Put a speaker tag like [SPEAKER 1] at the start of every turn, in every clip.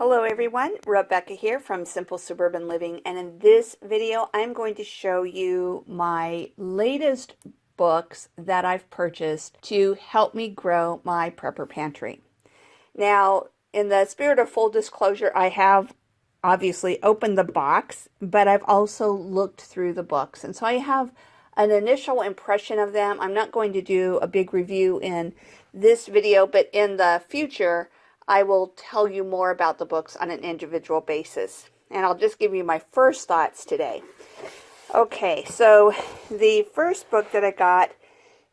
[SPEAKER 1] Hello everyone, Rebecca here from Simple Suburban Living, and in this video I'm going to show you my latest books that I've purchased to help me grow my prepper pantry. Now, in the spirit of full disclosure, I have obviously opened the box, but I've also looked through the books, and so I have an initial impression of them. I'm not going to do a big review in this video, but in the future I will tell you more about the books on an individual basis. And I'll just give you my first thoughts today. Okay, so the first book that I got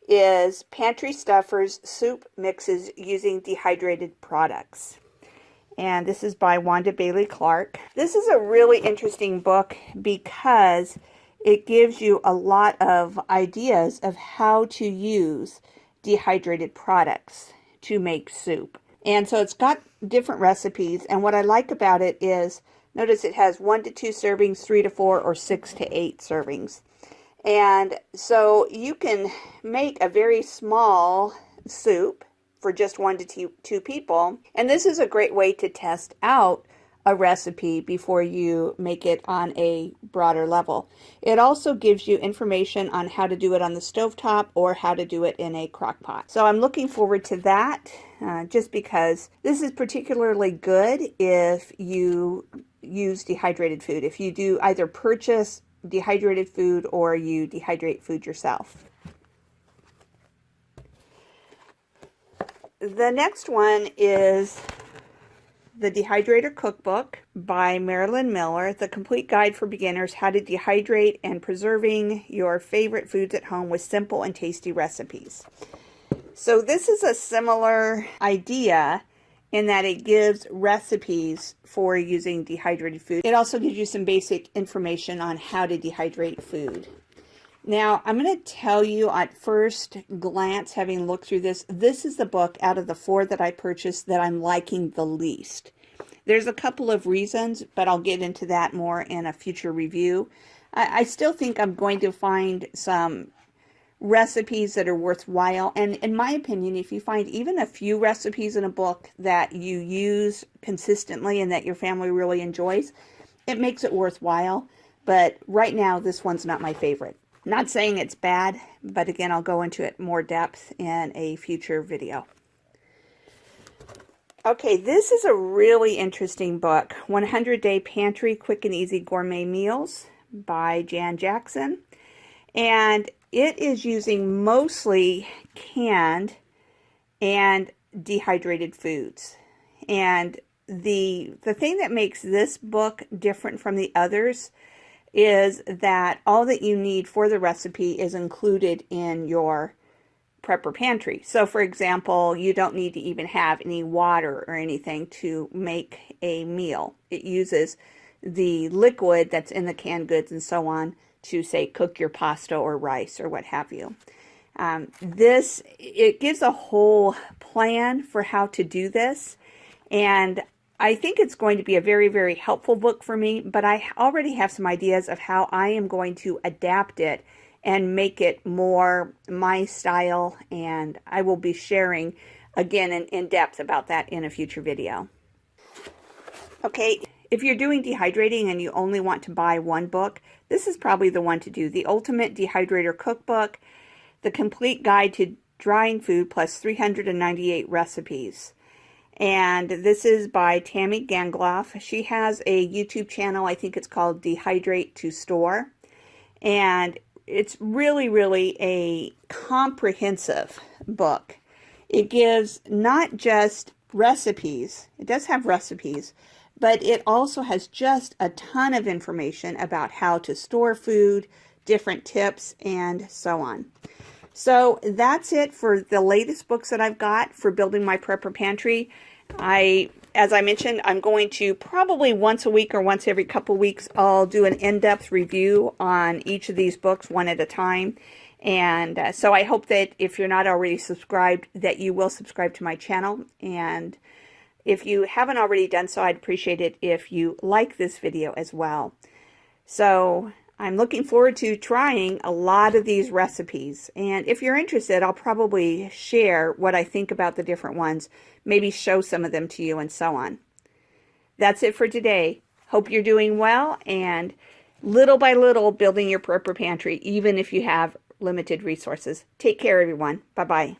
[SPEAKER 1] is Pantry Stuffers Soup Mixes Using Dehydrated Products. And this is by Wanda Bailey Clark. This is a really interesting book because it gives you a lot of ideas of how to use dehydrated products to make soup. And so it's got different recipes, and what I like about it is, notice it has 1 to 2 servings, 3 to 4, or 6 to 8 servings. And so you can make a very small soup for just 1 to 2 people, and this is a great way to test out a recipe before you make it on a broader level. It also gives you information on how to do it on the stovetop or how to do it in a crock pot. So I'm looking forward to that just because this is particularly good if you use dehydrated food. If you do either purchase dehydrated food or you dehydrate food yourself. The next one is the Dehydrated Cookbook by Marilyn Miller, The Complete Guide for Beginners, How to Dehydrate and Preserving Your Favorite Foods at Home with Simple and Tasty Recipes. So this is a similar idea in that it gives recipes for using dehydrated food. It also gives you some basic information on how to dehydrate food. Now, I'm going to tell you at first glance, having looked through this, this is the book out of the 4 that I purchased that I'm liking the least. There's a couple of reasons, but I'll get into that more in a future review. I still think I'm going to find some recipes that are worthwhile. And in my opinion, if you find even a few recipes in a book that you use consistently and that your family really enjoys, it makes it worthwhile. But right now, this one's not my favorite. Not saying it's bad, but again, I'll go into it more depth in a future video. Okay, this is a really interesting book, 100-Day Pantry Quick and Easy Gourmet Meals by Jan Jackson. And it is using mostly canned and dehydrated foods. And the thing that makes this book different from the others is that all that you need for the recipe is included in your prepper pantry. So for example, you don't need to even have any water or anything to make a meal. It uses the liquid that's in the canned goods and so on to, say, cook your pasta or rice or what have you. It gives a whole plan for how to do this, and I think it's going to be a very, very helpful book for me, but I already have some ideas of how I am going to adapt it and make it more my style, and I will be sharing again in depth about that in a future video. Okay, if you're doing dehydrating and you only want to buy one book, this is probably the one to do. The Ultimate Dehydrator Cookbook, The Complete Guide to Drying Food plus 398 Recipes. And this is by Tammy Gangloff. She has a YouTube channel. I think it's called Dehydrate to Store. And it's really, really a comprehensive book. It gives not just recipes. It does have recipes, but it also has just a ton of information about how to store food, different tips, and so on. So that's it for the latest books that I've got for building my prepper pantry. As I mentioned, I'm going to probably once a week or once every couple weeks, I'll do an in-depth review on each of these books one at a time. And so I hope that if you're not already subscribed, that you will subscribe to my channel. And if you haven't already done so, I'd appreciate it if you like this video as well. So I'm looking forward to trying a lot of these recipes, and if you're interested, I'll probably share what I think about the different ones, maybe show some of them to you and so on. that's it for today. Hope you're doing well and little by little building your prepper pantry, even if you have limited resources. Take care, everyone. Bye-bye.